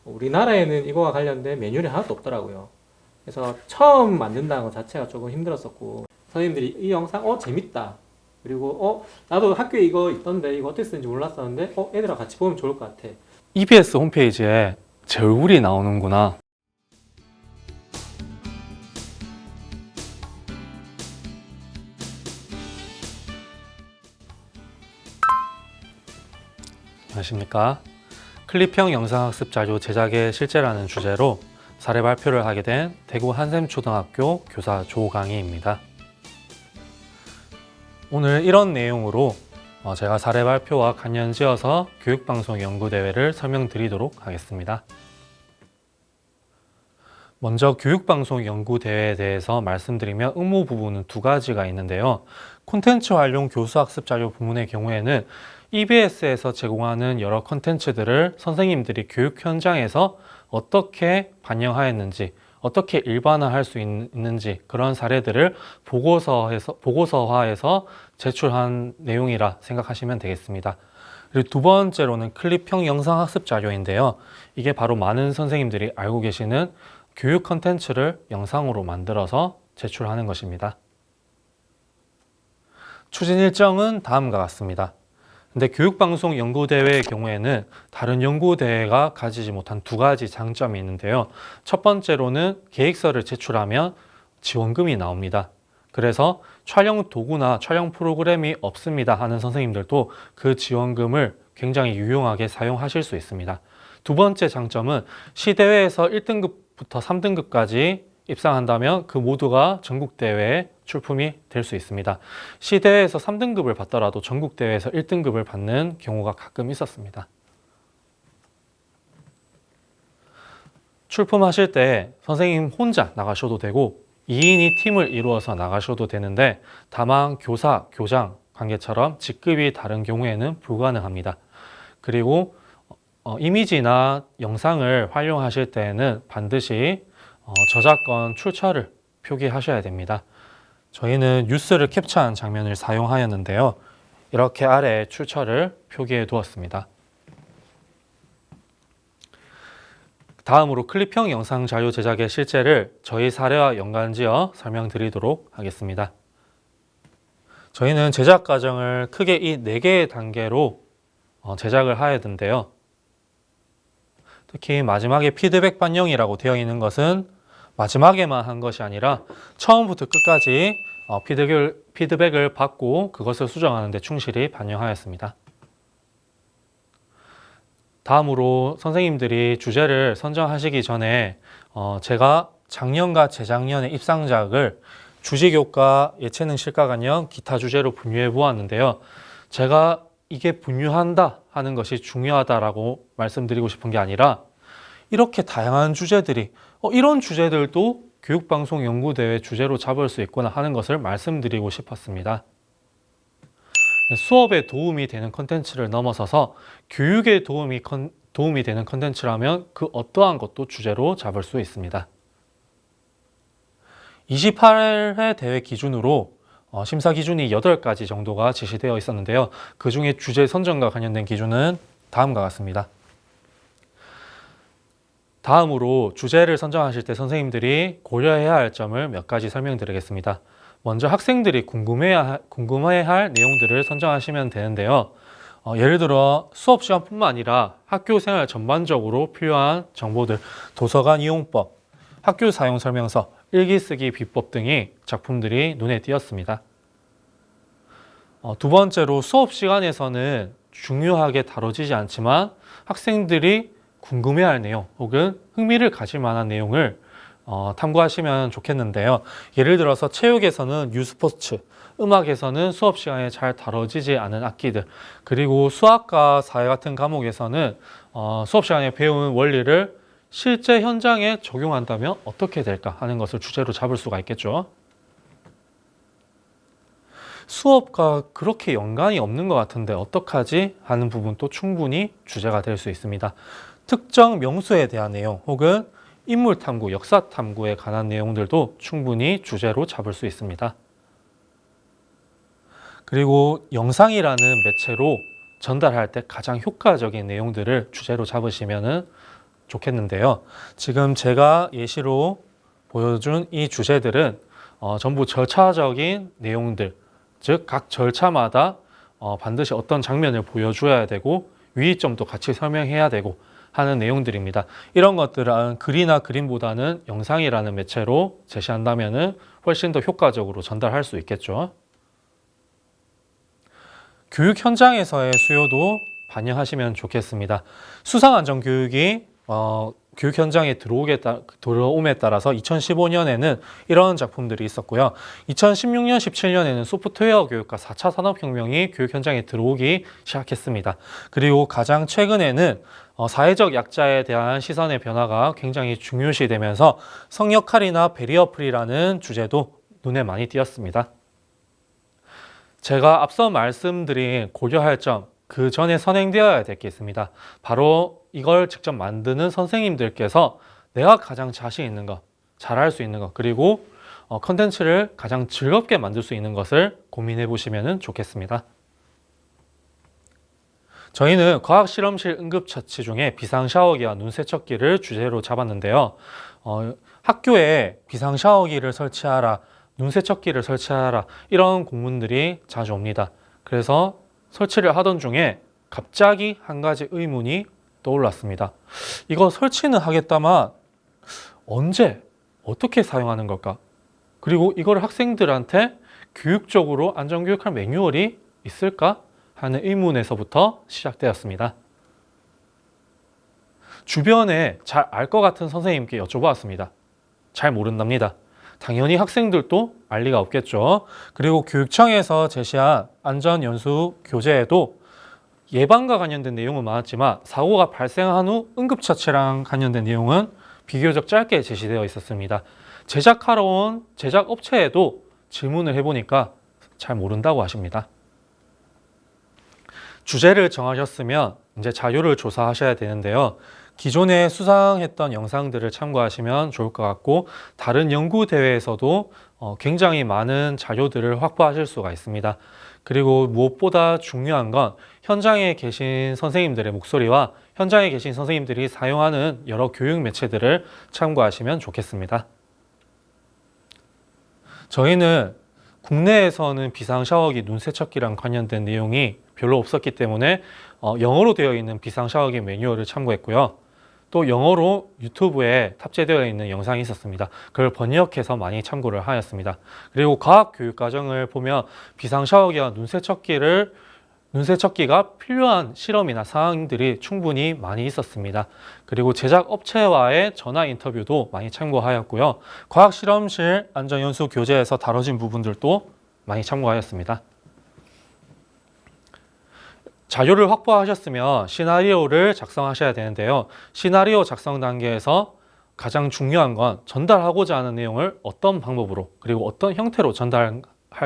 우리나라에는 이거와 관련된 매뉴얼이 하나도 없더라고요. 그래서 처음 만든다는 것 자체가 조금 힘들었었고, 선생님들이 이 영상 재밌다, 그리고 나도 학교에 이거 있던데 이거 어떻게 쓰는지 몰랐었는데 애들하고 같이 보면 좋을 것 같아. EBS 홈페이지에 제 얼굴이 나오는구나. 안녕하십니까. 클립형 영상학습 자료 제작의 실제라는 주제로 사례 발표를 하게 된 대구 한샘초등학교 교사 조강희입니다. 오늘 이런 내용으로 제가 사례 발표와 관련지어서 교육방송 연구대회를 설명드리도록 하겠습니다. 먼저 교육방송 연구대회에 대해서 말씀드리면 의무 부분은 두 가지가 있는데요. 콘텐츠 활용 교수학습 자료 부문의 경우에는 EBS에서 제공하는 여러 콘텐츠들을 선생님들이 교육 현장에서 어떻게 반영하였는지, 어떻게 일반화할 수 있는지 그런 사례들을 보고서화해서 제출한 내용이라 생각하시면 되겠습니다. 그리고 두 번째로는 클립형 영상학습 자료인데요. 이게 바로 많은 선생님들이 알고 계시는 교육 콘텐츠를 영상으로 만들어서 제출하는 것입니다. 추진 일정은 다음과 같습니다. 근데 교육방송 연구대회의 경우에는 다른 연구대회가 가지지 못한 두 가지 장점이 있는데요. 첫 번째로는 계획서를 제출하면 지원금이 나옵니다. 그래서 촬영 도구나 촬영 프로그램이 없습니다 하는 선생님들도 그 지원금을 굉장히 유용하게 사용하실 수 있습니다. 두 번째 장점은 시대회에서 1등급부터 3등급까지 입상한다면 그 모두가 전국대회에 출품이 될 수 있습니다. 시대회에서 3등급을 받더라도 전국대회에서 1등급을 받는 경우가 가끔 있었습니다. 출품하실 때 선생님 혼자 나가셔도 되고 2인이 팀을 이루어서 나가셔도 되는데 다만 교사, 교장 관계처럼 직급이 다른 경우에는 불가능합니다. 그리고 이미지나 영상을 활용하실 때에는 반드시 저작권 출처를 표기하셔야 됩니다. 저희는 뉴스를 캡처한 장면을 사용하였는데요. 이렇게 아래에 출처를 표기해 두었습니다. 다음으로 클립형 영상 자료 제작의 실제를 저희 사례와 연관지어 설명드리도록 하겠습니다. 저희는 제작 과정을 크게 이 4개의 단계로 제작을 하였는데요. 특히 마지막에 피드백 반영이라고 되어 있는 것은 마지막에만 한 것이 아니라 처음부터 끝까지 피드백을 받고 그것을 수정하는 데 충실히 반영하였습니다. 다음으로 선생님들이 주제를 선정하시기 전에 제가 작년과 재작년의 입상작을 주지교과, 예체능, 실가관영, 기타 주제로 분류해 보았는데요. 제가 이게 분류한다 하는 것이 중요하다라고 말씀드리고 싶은 게 아니라 이렇게 다양한 주제들이 이런 주제들도 교육방송 연구대회 주제로 잡을 수 있구나 하는 것을 말씀드리고 싶었습니다. 수업에 도움이 되는 콘텐츠를 넘어서서 교육에 도움이 되는 콘텐츠라면 그 어떠한 것도 주제로 잡을 수 있습니다. 28회 대회 기준으로 심사 기준이 8가지 정도가 제시되어 있었는데요. 그 중에 주제 선정과 관련된 기준은 다음과 같습니다. 다음으로 주제를 선정하실 때 선생님들이 고려해야 할 점을 몇 가지 설명드리겠습니다. 먼저 학생들이 궁금해할 내용들을 선정하시면 되는데요. 예를 들어 수업 시간뿐만 아니라 학교 생활 전반적으로 필요한 정보들, 도서관 이용법, 학교 사용 설명서, 일기 쓰기 비법 등의 작품들이 눈에 띄었습니다. 두 번째로 수업 시간에서는 중요하게 다뤄지지 않지만 학생들이 궁금해할 내용 혹은 흥미를 가질 만한 내용을 탐구하시면 좋겠는데요. 예를 들어서 체육에서는 유스포츠, 음악에서는 수업 시간에 잘 다뤄지지 않은 악기들, 그리고 수학과 사회 같은 과목에서는 수업 시간에 배운 원리를 실제 현장에 적용한다면 어떻게 될까 하는 것을 주제로 잡을 수가 있겠죠. 수업과 그렇게 연관이 없는 것 같은데 어떡하지? 하는 부분도 충분히 주제가 될 수 있습니다. 특정 명수에 대한 내용 혹은 인물 탐구, 역사 탐구에 관한 내용들도 충분히 주제로 잡을 수 있습니다. 그리고 영상이라는 매체로 전달할 때 가장 효과적인 내용들을 주제로 잡으시면 좋겠는데요. 지금 제가 예시로 보여준 이 주제들은 전부 절차적인 내용들, 즉 각 절차마다 반드시 어떤 장면을 보여줘야 되고 유의점도 같이 설명해야 되고 하는 내용들입니다. 이런 것들은 글이나 그림보다는 영상이라는 매체로 제시한다면 훨씬 더 효과적으로 전달할 수 있겠죠. 교육 현장에서의 수요도 반영하시면 좋겠습니다. 수상안전교육이 교육 현장에 들어옴에 따라서 2015년에는 이런 작품들이 있었고요. 2016년, 17년에는 소프트웨어 교육과 4차 산업혁명이 교육 현장에 들어오기 시작했습니다. 그리고 가장 최근에는 사회적 약자에 대한 시선의 변화가 굉장히 중요시되면서 성역할이나 베리어 프리라는 주제도 눈에 많이 띄었습니다. 제가 앞서 말씀드린 고려할 점, 그 전에 선행되어야 될 게 있습니다. 바로 이걸 직접 만드는 선생님들께서 내가 가장 자신 있는 것, 잘할 수 있는 것, 그리고 컨텐츠를 가장 즐겁게 만들 수 있는 것을 고민해 보시면 좋겠습니다. 저희는 과학실험실 응급처치 중에 비상샤워기와 눈세척기를 주제로 잡았는데요. 학교에 비상샤워기를 설치하라, 눈세척기를 설치하라 이런 공문들이 자주 옵니다. 그래서 설치를 하던 중에 갑자기 한 가지 의문이 떠올랐습니다. 이거 설치는 하겠다만 언제, 어떻게 사용하는 걸까? 그리고 이걸 학생들한테 교육적으로 안전교육할 매뉴얼이 있을까? 하는 의문에서부터 시작되었습니다. 주변에 잘 알 것 같은 선생님께 여쭤보았습니다. 잘 모른답니다. 당연히 학생들도 알 리가 없겠죠. 그리고 교육청에서 제시한 안전연수 교재에도 예방과 관련된 내용은 많았지만 사고가 발생한 후 응급처치랑 관련된 내용은 비교적 짧게 제시되어 있었습니다. 제작하러 온 제작업체에도 질문을 해보니까 잘 모른다고 하십니다. 주제를 정하셨으면 이제 자료를 조사하셔야 되는데요. 기존에 수상했던 영상들을 참고하시면 좋을 것 같고 다른 연구대회에서도 굉장히 많은 자료들을 확보하실 수가 있습니다. 그리고 무엇보다 중요한 건 현장에 계신 선생님들의 목소리와 현장에 계신 선생님들이 사용하는 여러 교육 매체들을 참고하시면 좋겠습니다. 저희는 국내에서는 비상샤워기, 눈세척기랑 관련된 내용이 별로 없었기 때문에 영어로 되어 있는 비상샤워기 매뉴얼을 참고했고요. 또 영어로 유튜브에 탑재되어 있는 영상이 있었습니다. 그걸 번역해서 많이 참고를 하였습니다. 그리고 과학교육과정을 보면 비상샤워기와 눈세척기가 필요한 실험이나 사항들이 충분히 많이 있었습니다. 그리고 제작업체와의 전화 인터뷰도 많이 참고하였고요. 과학실험실 안전연수 교재에서 다뤄진 부분들도 많이 참고하였습니다. 자료를 확보하셨으면 시나리오를 작성하셔야 되는데요. 시나리오 작성 단계에서 가장 중요한 건 전달하고자 하는 내용을 어떤 방법으로 그리고 어떤 형태로 전달할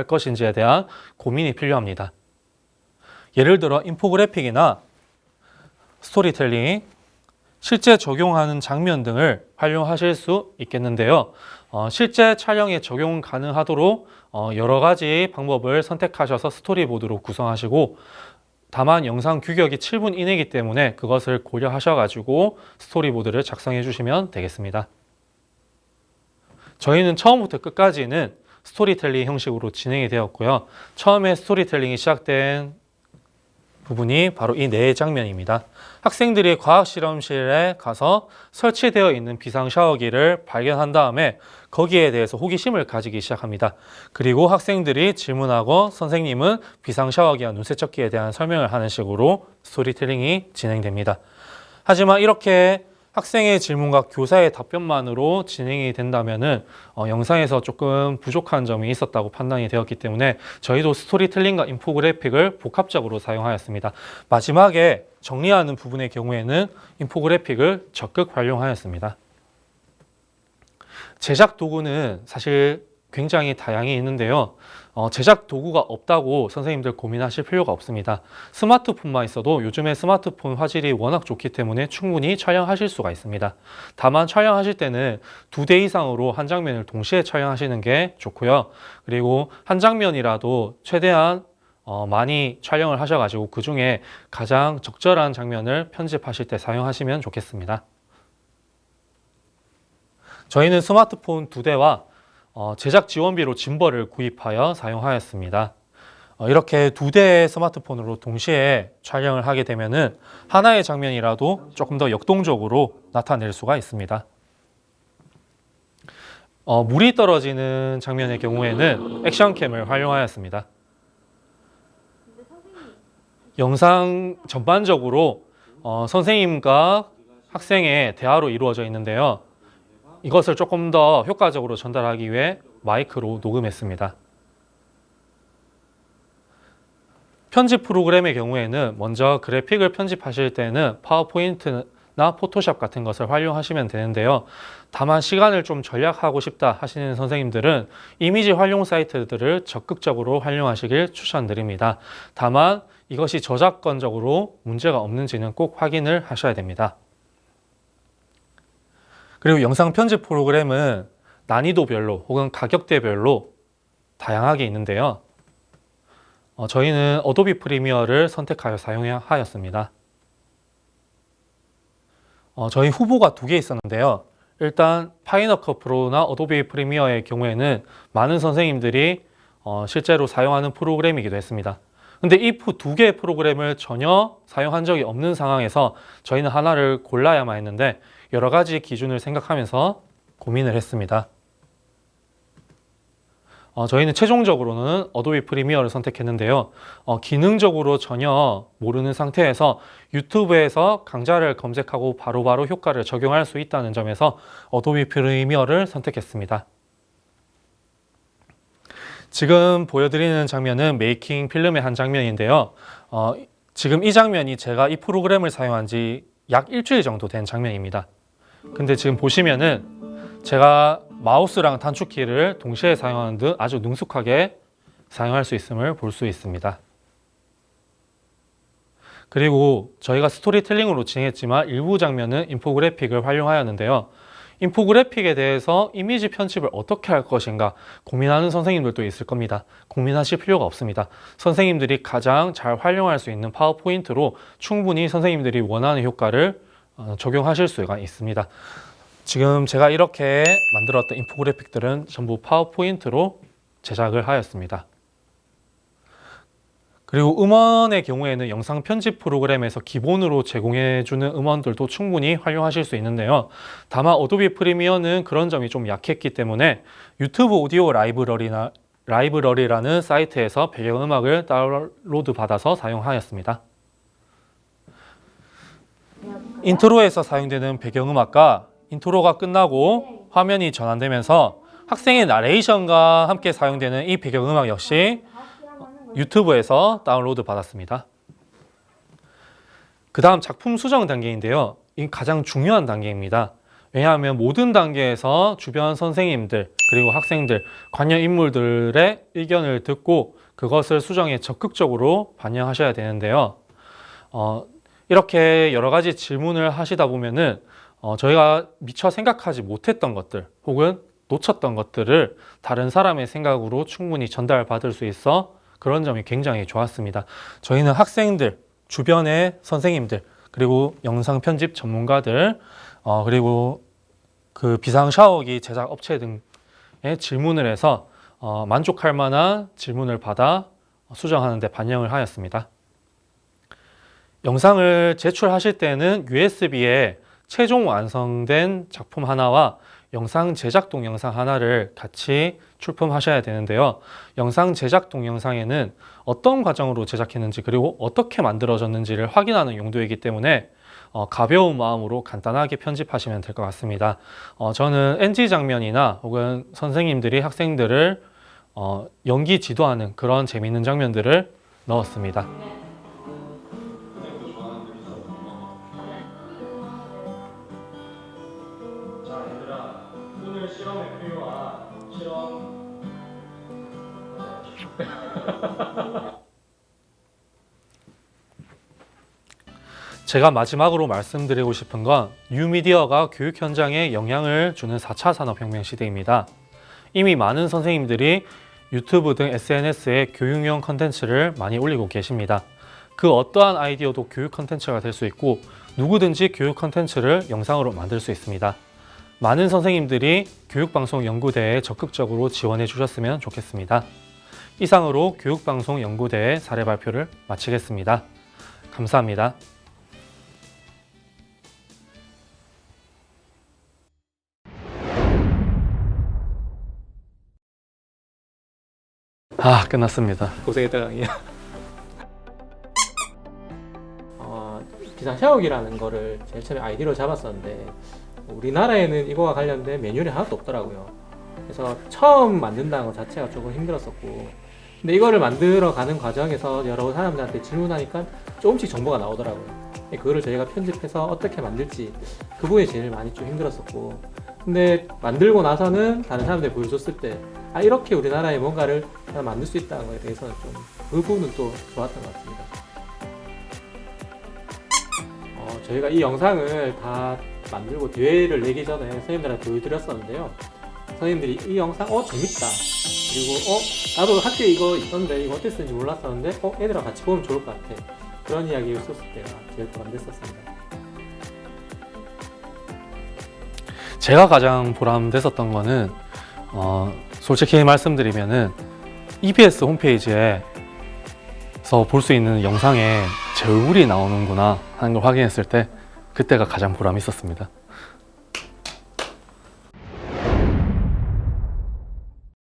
것인지에 대한 고민이 필요합니다. 예를 들어 인포그래픽이나 스토리텔링, 실제 적용하는 장면 등을 활용하실 수 있겠는데요. 실제 촬영에 적용 가능하도록 여러 가지 방법을 선택하셔서 스토리보드로 구성하시고 다만 영상 규격이 7분 이내이기 때문에 그것을 고려하셔가지고 스토리보드를 작성해 주시면 되겠습니다. 저희는 처음부터 끝까지는 스토리텔링 형식으로 진행이 되었고요. 처음에 스토리텔링이 시작된 부분이 바로 이 네 장면입니다. 학생들이 과학실험실에 가서 설치되어 있는 비상샤워기를 발견한 다음에 거기에 대해서 호기심을 가지기 시작합니다. 그리고 학생들이 질문하고 선생님은 비상샤워기와 눈세척기에 대한 설명을 하는 식으로 스토리텔링이 진행됩니다. 하지만 이렇게 학생의 질문과 교사의 답변만으로 진행이 된다면은 영상에서 조금 부족한 점이 있었다고 판단이 되었기 때문에 저희도 스토리텔링과 인포그래픽을 복합적으로 사용하였습니다. 마지막에 정리하는 부분의 경우에는 인포그래픽을 적극 활용하였습니다. 제작 도구는 사실 굉장히 다양히 있는데요. 제작 도구가 없다고 선생님들 고민하실 필요가 없습니다. 스마트폰만 있어도 요즘에 스마트폰 화질이 워낙 좋기 때문에 충분히 촬영하실 수가 있습니다. 다만 촬영하실 때는 2대 이상으로 한 장면을 동시에 촬영하시는 게 좋고요. 그리고 한 장면이라도 최대한 많이 촬영을 하셔가지고 그 중에 가장 적절한 장면을 편집하실 때 사용하시면 좋겠습니다. 저희는 스마트폰 2대와 제작 지원비로 짐벌을 구입하여 사용하였습니다. 이렇게 2대의 스마트폰으로 동시에 촬영을 하게 되면은 하나의 장면이라도 조금 더 역동적으로 나타낼 수가 있습니다. 물이 떨어지는 장면의 경우에는 액션캠을 활용하였습니다. 영상 전반적으로 선생님과 학생의 대화로 이루어져 있는데요. 이것을 조금 더 효과적으로 전달하기 위해 마이크로 녹음했습니다. 편집 프로그램의 경우에는 먼저 그래픽을 편집하실 때는 파워포인트나 포토샵 같은 것을 활용하시면 되는데요. 다만 시간을 좀 절약하고 싶다 하시는 선생님들은 이미지 활용 사이트들을 적극적으로 활용하시길 추천드립니다. 다만 이것이 저작권적으로 문제가 없는지는 꼭 확인을 하셔야 됩니다. 그리고 영상 편집 프로그램은 난이도별로 혹은 가격대별로 다양하게 있는데요. 저희는 어도비 프리미어를 선택하여 사용하였습니다. 저희 후보가 2개 있었는데요. 일단 파이널컷 프로나 어도비 프리미어의 경우에는 많은 선생님들이 실제로 사용하는 프로그램이기도 했습니다. 근데 이 2개의 프로그램을 전혀 사용한 적이 없는 상황에서 저희는 하나를 골라야만 했는데 여러 가지 기준을 생각하면서 고민을 했습니다. 저희는 최종적으로는 어도비 프리미어를 선택했는데요. 기능적으로 전혀 모르는 상태에서 유튜브에서 강좌를 검색하고 바로바로 효과를 적용할 수 있다는 점에서 어도비 프리미어를 선택했습니다. 지금 보여드리는 장면은 메이킹 필름의 한 장면인데요. 지금 이 장면이 제가 이 프로그램을 사용한 지 약 일주일 정도 된 장면입니다. 근데 지금 보시면은 제가 마우스랑 단축키를 동시에 사용하는 듯 아주 능숙하게 사용할 수 있음을 볼 수 있습니다. 그리고 저희가 스토리텔링으로 진행했지만 일부 장면은 인포그래픽을 활용하였는데요. 인포그래픽에 대해서 이미지 편집을 어떻게 할 것인가 고민하는 선생님들도 있을 겁니다. 고민하실 필요가 없습니다. 선생님들이 가장 잘 활용할 수 있는 파워포인트로 충분히 선생님들이 원하는 효과를 적용하실 수가 있습니다. 지금 제가 이렇게 만들었던 인포그래픽들은 전부 파워포인트로 제작을 하였습니다. 그리고 음원의 경우에는 영상 편집 프로그램에서 기본으로 제공해주는 음원들도 충분히 활용하실 수 있는데요. 다만 어도비 프리미어는 그런 점이 좀 약했기 때문에 유튜브 오디오 라이브러리라는 사이트에서 배경음악을 다운로드 받아서 사용하였습니다. 인트로에서 사용되는 배경음악과 인트로가 끝나고 화면이 전환되면서 학생의 나레이션과 함께 사용되는 이 배경음악 역시 유튜브에서 다운로드 받았습니다. 그 다음 작품 수정 단계인데요. 이 가장 중요한 단계입니다. 왜냐하면 모든 단계에서 주변 선생님들 그리고 학생들, 관련 인물들의 의견을 듣고 그것을 수정에 적극적으로 반영하셔야 되는데요. 이렇게 여러 가지 질문을 하시다 보면은 저희가 미처 생각하지 못했던 것들 혹은 놓쳤던 것들을 다른 사람의 생각으로 충분히 전달받을 수 있어 그런 점이 굉장히 좋았습니다. 저희는 학생들, 주변의 선생님들, 그리고 영상 편집 전문가들, 그리고 그 비상 샤워기 제작 업체 등의 질문을 해서 만족할 만한 질문을 받아 수정하는 데 반영을 하였습니다. 영상을 제출하실 때는 USB에 최종 완성된 작품 하나와 영상 제작 동영상 하나를 같이 출품하셔야 되는데요. 영상 제작 동영상에는 어떤 과정으로 제작했는지 그리고 어떻게 만들어졌는지를 확인하는 용도이기 때문에 가벼운 마음으로 간단하게 편집하시면 될 것 같습니다. 저는 NG 장면이나 혹은 선생님들이 학생들을 연기 지도하는 그런 재미있는 장면들을 넣었습니다. 오늘 실험에 필요한 실험 제가 마지막으로 말씀드리고 싶은 건 뉴미디어가 교육 현장에 영향을 주는 4차 산업혁명 시대입니다. 이미 많은 선생님들이 유튜브 등 SNS에 교육용 컨텐츠를 많이 올리고 계십니다. 그 어떠한 아이디어도 교육 컨텐츠가 될 수 있고 누구든지 교육 컨텐츠를 영상으로 만들 수 있습니다. 많은 선생님들이 교육방송연구대에 적극적으로 지원해 주셨으면 좋겠습니다. 이상으로 교육방송연구대의 사례 발표를 마치겠습니다. 감사합니다. 끝났습니다. 고생했다 강의야. 비상샤워기라는 거를 제일 처음에 아이디로 잡았었는데 우리나라에는 이거와 관련된 매뉴얼이 하나도 없더라고요. 그래서 처음 만든다는 것 자체가 조금 힘들었었고, 근데 이거를 만들어 가는 과정에서 여러 사람들한테 질문하니까 조금씩 정보가 나오더라고요. 그거를 저희가 편집해서 어떻게 만들지, 그 부분이 제일 많이 좀 힘들었었고, 근데 만들고 나서는 다른 사람들이 보여줬을 때 이렇게 우리나라에 뭔가를 만들 수 있다는 거에 대해서는 좀 그 부분은 또 좋았던 것 같습니다. 저희가 이 영상을 다 만들고 대회를 내기 전에 선생님들한테 보여드렸었는데요. 선생님들이 이 영상 재밌다, 그리고 나도 학교에 이거 있던데 이거 어떻게 쓰는지 몰랐었는데 애들이랑 같이 보면 좋을 것 같아, 그런 이야기를 썼을 때가 제일 보람됐었습니다. 제가 가장 보람됐었던 거는 솔직히 말씀드리면은 EBS 홈페이지에서 볼 수 있는 영상에 제 얼굴이 나오는구나 하는 걸 확인했을 때 그때가 가장 보람이 있었습니다.